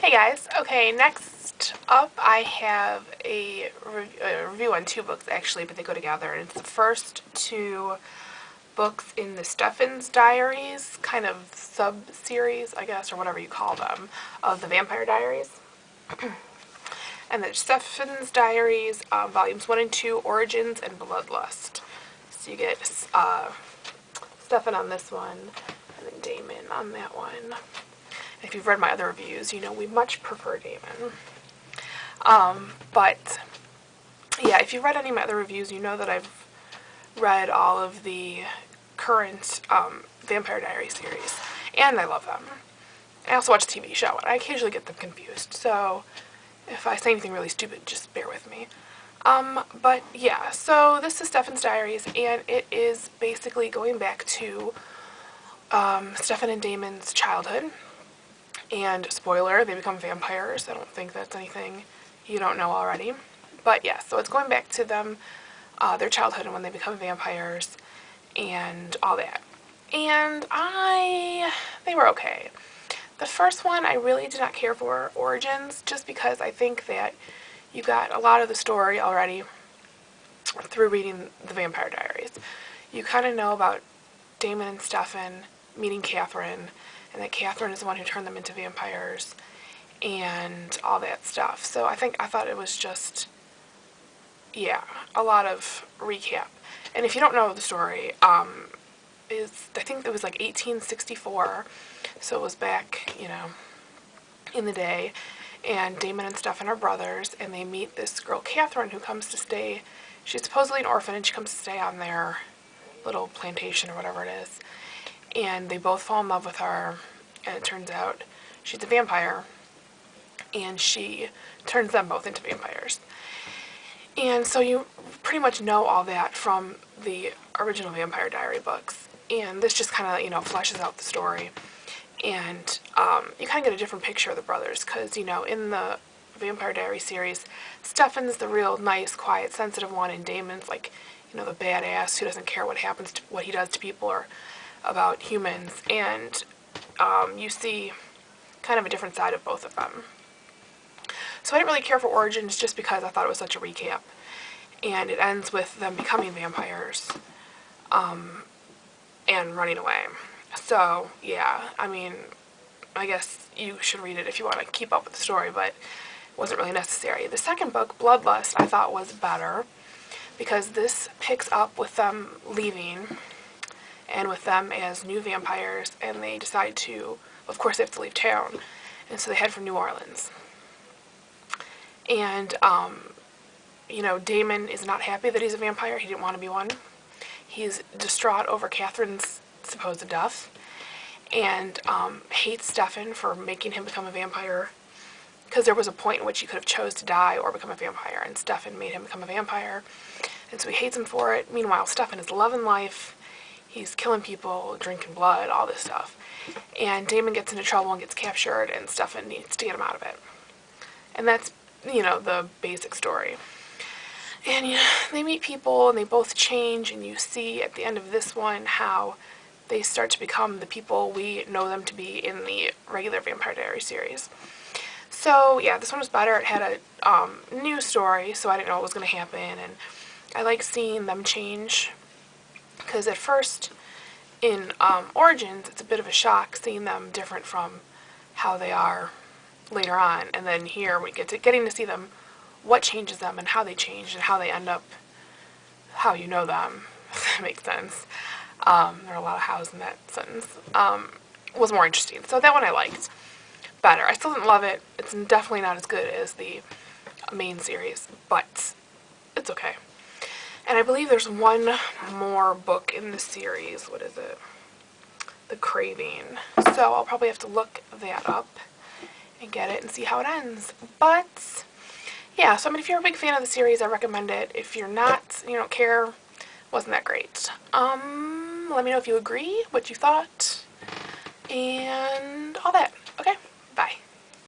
Hey guys, okay, next up I have a review on two books actually, but they go together, and it's the first two books in the Stefan's Diaries, kind of sub-series, I guess, or whatever you call them, of the Vampire Diaries. And the Stefan's Diaries, volumes 1 and 2, Origins and Bloodlust. So you get Stefan on this one, and then Damon on that one. If you've read my other reviews, you know we much prefer Damon. But yeah, if you've read any of my other reviews, you know that I've read all of the current Vampire Diaries series, and I love them. I also watch the TV show, and I occasionally get them confused, so if I say anything really stupid, just bear with me. But yeah, so this is Stefan's Diaries, and it is basically going back to Stefan and Damon's childhood. And spoiler, they become vampires. I don't think that's anything you don't know already. But yeah, so it's going back to them, their childhood and when they become vampires and all that. And they were okay. The first one I really did not care for, Origins, just because I think that you got a lot of the story already through reading the Vampire Diaries. You kind of know about Damon and Stefan meeting Catherine, and that Catherine is the one who turned them into vampires, and all that stuff. So I thought it was just, yeah, a lot of recap. And if you don't know the story, I think it was like 1864, so it was back, you know, in the day, and Damon and Stefan are brothers, and they meet this girl, Catherine, who comes to stay. She's supposedly an orphan, and she comes to stay on their little plantation or whatever it is. And they both fall in love with her, and it turns out she's a vampire, and she turns them both into vampires. And so you pretty much know all that from the original Vampire Diary books, and this just kind of, you know, fleshes out the story. And you kind of get a different picture of the brothers, because, you know, in the Vampire Diary series, Stefan's the real nice, quiet, sensitive one, and Damon's like, you know, the badass who doesn't care what happens to what he does to people or about humans. And you see kind of a different side of both of them. So I didn't really care for Origins just because I thought it was such a recap. And it ends with them becoming vampires and running away. So yeah, I mean, I guess you should read it if you want to keep up with the story, but it wasn't really necessary. The second book, Bloodlust, I thought was better because this picks up with them leaving and with them as new vampires, and they decide to, of course they have to leave town, and so they head for New Orleans. And, you know, Damon is not happy that he's a vampire. He didn't want to be one. He's distraught over Catherine's supposed death, and hates Stefan for making him become a vampire, because there was a point in which he could have chose to die or become a vampire, and Stefan made him become a vampire, and so he hates him for it. Meanwhile, Stefan is loving life. He's killing people, drinking blood, all this stuff. And Damon gets into trouble and gets captured, and Stefan needs to get him out of it. And that's, you know, the basic story. And you know, they meet people, and they both change, and you see at the end of this one how they start to become the people we know them to be in the regular Vampire Diaries series. So yeah, this one was better. It had a new story, so I didn't know what was going to happen, and I like seeing them change. Because at first, in Origins, it's a bit of a shock seeing them different from how they are later on. And then here, we get to getting to see them, what changes them, and how they change, and how they end up how you know them, if that makes sense. There are a lot of hows in that sentence. Was more interesting. So that one I liked better. I still didn't love it. It's definitely not as good as the main series, but it's okay. And I believe there's one more book in the series. What is it? The Craving. So I'll probably have to look that up and get it and see how it ends. But yeah, so I mean, if you're a big fan of the series, I recommend it. If you're not, you don't care, wasn't that great. Let me know if you agree, what you thought, and all that. Okay, bye.